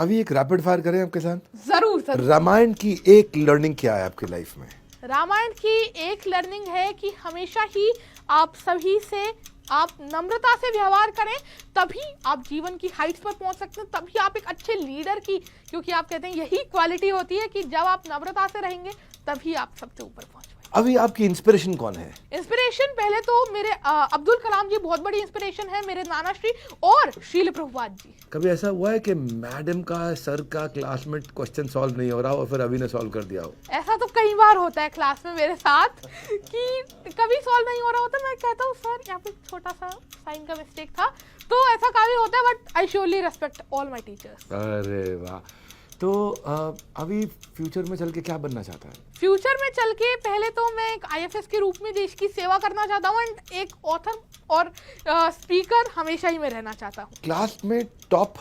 अभी एक rapid fire करें आपके साथ। जरूर जरूर। रामायण की एक लर्निंग क्या है आपकी लाइफ में? रामायण की एक लर्निंग है कि हमेशा ही आप सभी से आप नम्रता से व्यवहार करें, तभी आप जीवन की हाइट्स पर पहुंच सकते हैं, तभी आप एक अच्छे लीडर की, क्योंकि आप कहते हैं यही क्वालिटी होती है कि जब आप नम्रता से रहेंगे तभी आप सबसे ऊपर पहुंच पाएंगे। अभी आपकी इंस्पिरेशन कौन है? इंस्पिरेशन पहले तो मेरे अब्दुल कलाम जी बहुत बड़ी इंस्पिरेशन है, मेरे नाना श्री और शील प्रभुपाद जी। कभी ऐसा हुआ है कि मैडम का सर का क्लासमेट क्वेश्चन सॉल्व नहीं हो रहा हो और फिर अभी ने सॉल्व कर दिया हो? ऐसा तो कई बार होता है क्लास में मेरे साथ कि कभी सॉल्व नहीं हो रहा होता, मैं कहता हूँ सर यहाँ पे छोटा सा साइन का मिस्टेक था, तो ऐसा काफी होता है, but I surely respect all my teachers. अरे वाह। तो अभी फ्यूचर में चल के क्या बनना चाहता है? फ्यूचर में चल के पहले तो मैं एक आईएफएस के रूप में देश की सेवा करना चाहता हूँ, एंड एक ऑथर और स्पीकर हमेशा ही मैं रहना चाहता हूँ। क्लास में टॉप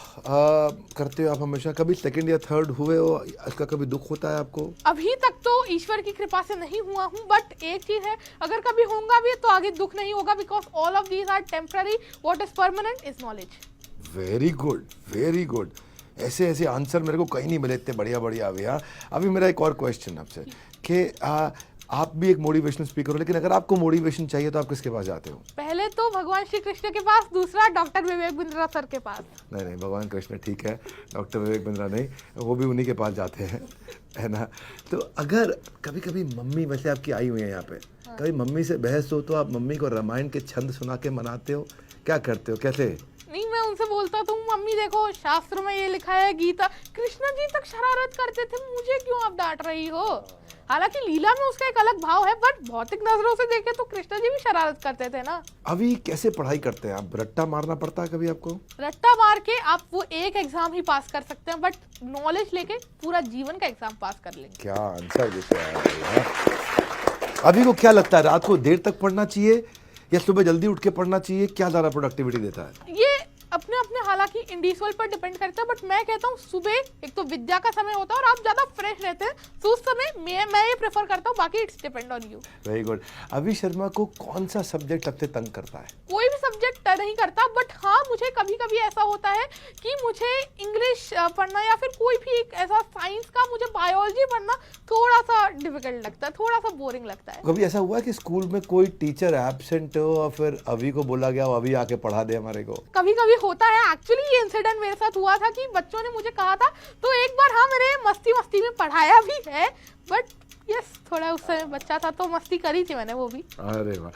करते हो आप हमेशा, कभी सेकंड या थर्ड हुए हो, इसका कभी दुख होता है आपको? अभी तक तो ईश्वर की कृपा से नहीं हुआ हूँ, बट एक चीज है, अगर कभी होगा भी तो आगे दुख नहीं होगा, because all of these are temporary, what is permanent is knowledge. Very good, very good. ऐसे ऐसे आंसर मेरे को कहीं नहीं मिले इतने बढ़िया बढ़िया। अभी अभी मेरा एक और क्वेश्चन आपसे कि आप भी एक मोटिवेशनल स्पीकर हो, लेकिन अगर आपको मोटिवेशन चाहिए तो आप किसके पास जाते हो? पहले तो भगवान श्री कृष्ण के पास, दूसरा डॉक्टर विवेक बिंद्रा सर के पास। नहीं नहीं, भगवान कृष्ण ठीक है, डॉक्टर विवेक बिंद्रा नहीं, वो भी उन्हीं के पास जाते हैं, है ना। तो अगर कभी कभी मम्मी, वैसे आपकी आई हुई है यहाँ पे, कभी मम्मी से बहस हो तो आप मम्मी को रामायण के छंद सुना के मनाते हो? क्या करते हो, कैसे? नहीं, मैं उनसे बोलता तो मम्मी देखो शास्त्र में ये लिखा है, गीता, कृष्ण जी तक शरारत करते थे, मुझे क्यों आप डांट रही हो? हालांकि लीला में उसका एक अलग भाव है, बट भौतिक नजरों से देखे तो कृष्ण जी भी शरारत करते थे ना। अभी कैसे पढ़ाई करते हैं आप? रट्टा मारना पड़ता है कभी आपको? रट्टा मार के आप वो एक एग्जाम ही पास कर सकते हैं, बट नॉलेज लेके पूरा जीवन का एग्जाम पास कर लेंगे। क्या आंसर देते हैं। अभी को क्या लगता है, रात को देर तक पढ़ना चाहिए या सुबह जल्दी उठ के पढ़ना चाहिए? क्या ज्यादा प्रोडक्टिविटी देता है? ये अपने अपने हालांकि इंडिविजुअल पर डिपेंड करता है, बट मैं कहता हूँ सुबह एक तो विद्या का समय होता है और आप ज्यादा फ्रेश रहते हैं, तो उस समय मैं ये प्रेफर करता हूँ, बाकी it's depend on you. Very good. अभी शर्मा को कौन सा सब्जेक्ट सबसे तंग करता है? कोई भी सब्जेक्ट नहीं करता, बट हाँ मुझे कभी कभी ऐसा होता है कि मुझे इंग्लिश पढ़ना या फिर कोई भी एक ऐसा साइंस का, मुझे बायोलॉजी पढ़ना थोड़ा सा डिफिकल्ट लगता है, थोड़ा सा बोरिंग लगता है। कभी ऐसा हुआ है कि स्कूल में कोई टीचर एब्सेंट हो और फिर अभी को बोला गया अभी आके पढ़ा दे हमारे को? कभी कभी होता है, एक्चुअली ये इंसिडेंट मेरे साथ हुआ था कि बच्चों ने मुझे कहा था, तो एक बार हाँ मेरे मस्ती मस्ती में पढ़ाया भी है, बट यस थोड़ा उस समय बच्चा था तो मस्ती करी थी मैंने वो भी। अरे वाह।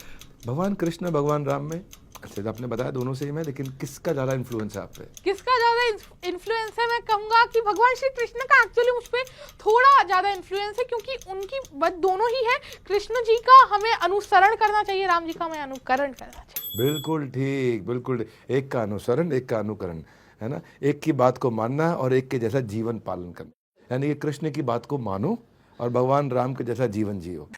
भगवान कृष्ण भगवान राम में, अच्छा आपने बताया दोनों से ही में, लेकिन किसका ज्यादा इन्फ्लुएंस है आप पे? किसका ज्यादा इन्फ्लुएंस है? मैं कहूंगा कि भगवान श्री कृष्ण का एक्चुअली मुझ पे थोड़ा ज्यादा इन्फ्लुएंस है, क्योंकि उनकी दोनों ही है। कृष्ण जी का हमें अनुसरण करना चाहिए, राम जी का हमें अनुकरण करना चाहिए। बिल्कुल ठीक, बिल्कुल। एक का अनुसरण, एक का अनुकरण, है ना। एक की बात को मानना है और एक के जैसा जीवन पालन करना, यानी कि कृष्ण की बात को मानो और भगवान राम के जैसा जीवन जियो।